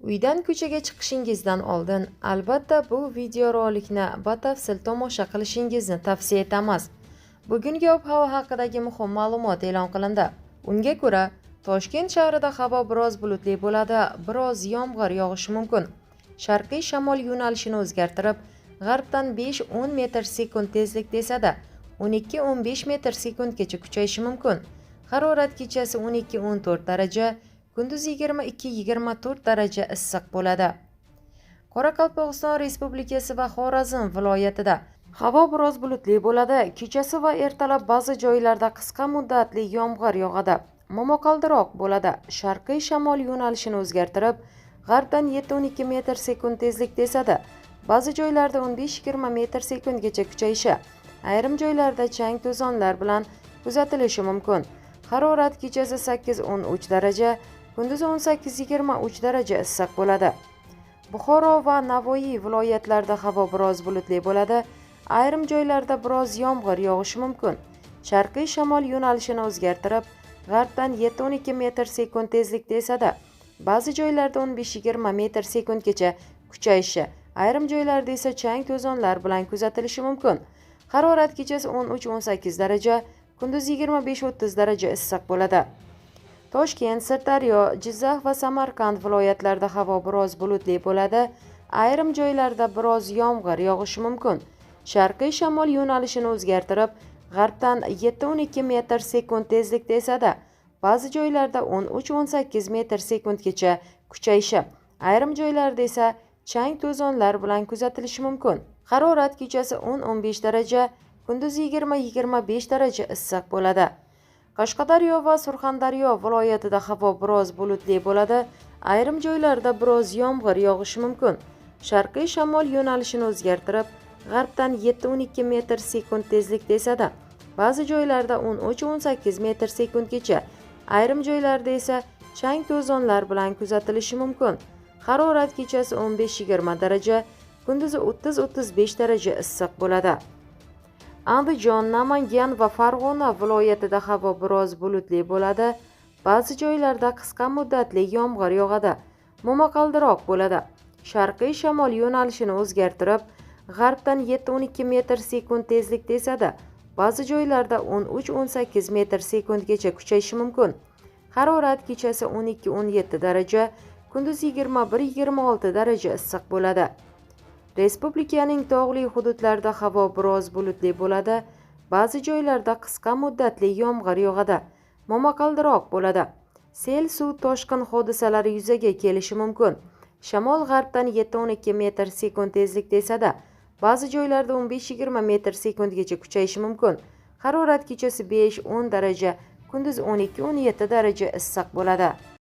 Uydan ko'chaga chiqishingizdan oldin albatta bu videorolikni batafsil tomosha qilishingizni tavsiya etamiz. Bugungi ob-havo haqidagi muhim ma'lumot e'lon qilindi. Unga ko'ra, Toshkent shahrida havo biroz bulutli bo'ladi, biroz yomg'ir yog'ishi mumkin. Sharqiy shamol yo'nalishini o'zgartirib, g'arbdan 5-10 metr sekund tezlikda esa 12-15 metr sekundgacha kuchayishi mumkin. Harorat kechasi 12-14 daraja, kunduz 22-24 daraja issiq bo'ladi. Qoraqalpog'iston Respublikasi va Xorazm viloyatida havo biroz bulutli bo'ladi. Kechasi va ertalab ba'zi joylarda qisqa muddatli yomg'ir yog'adi. Momaqaldiroq bo'ladi. Sharqiy shamol yo'nalishini o'zgartirib, g'arbdan 7-12 metr sekund tezlikda esadi. Ba'zi joylarda 15-20 metr sekundgacha kuchayishi, ayrim joylarda chang to'zonlar bilan kuzatilishi mumkin. Harorat kechasi 8-13 daraja, kunduz 18-23 daraja issiq bo'ladi. Buxoro va Navoiy viloyatlarida havo biroz bulutli bo'ladi. Ayrim joylarda biroz yomg'ir yog'ishi mumkin. Sharqiy shamol yo'nalishini o'zgartirib, g'arbdan 7-12 metr sekund tezlikda esadi. Ba'zi joylarda 15-20 metr sekundgacha kuchayishi, ayrim joylarda esa chang to'zonlar bilan kuzatilishi mumkin. Harorat kechasi 13-18 daraja, kunduz 25-30 daraja issiq bo'ladi. Toshkent, Sirdaryo, Jizzax va Samarqand viloyatlarida havo biroz bulutli bo'ladi. Ayrim joylarda biroz yomg'ir yog'ishi mumkin. Sharqiy shamol yo'nalishini o'zgartirib, g'arbdan 7-12 metr sekund tezlikda esadi. Ba'zi joylarda 13-18 metr sekundgacha kuchayishi, ayrim joylarda esa chang to'zonlar bilan kuzatilishi mumkin. Harorat kechasi 10-15 daraja, kunduz 20-25 daraja issiq bo'ladi. Qashqadaryo va Surxondaryo viloyatida havo biroz bulutli bo'ladi. Ayrim joylarda biroz yomg'ir yog'ishi mumkin. Sharqiy shamol yo'nalishini o'zgartirib, g'arbdan 7-12 metr sekund tezlikda esadi. Ba'zi joylarda 13-18 metr sekundgacha, ayrim joylarda esa chang to'zonlar bilan kuzatilishi mumkin. Harorat kechasi 15-20 daraja, kunduzi 30-35 daraja issiq bo'ladi. Andijon, Namangan va Farg'ona viloyatida havo biroz bulutli bo'ladi. Ba'zi joylarda qisqa muddatli yomg'ir yog'adi. Momaqaldiroq bo'ladi. Sharqiy shamol yo'nalishini o'zgartirib, g'arbdan 7-12 metr sekund tezlikda esadi. Ba'zi joylarda 13-18 metr sekundgacha kuchayishi mumkin. Harorat kechasi 12-17 daraja, kunduz 21-26 daraja issiq bo'ladi. Respublikaning tog'li hududlarida havo biroz bulutli bo'ladi. Ba'zi joylarda qisqa muddatli yomg'ir yog'adi. Momaqaldiroq bo'ladi. Sel, suv toshqin hodisalari yuzaga kelishi mumkin. Shamol g'arbdan 7-12 metr sekund tezlikda esadi. Ba'zi joylarda 15-20 metr sekundgacha kuchayishi mumkin. Harorat kechasi 5-10 daraja, kunduz 12-17 daraja issiq bo'ladi.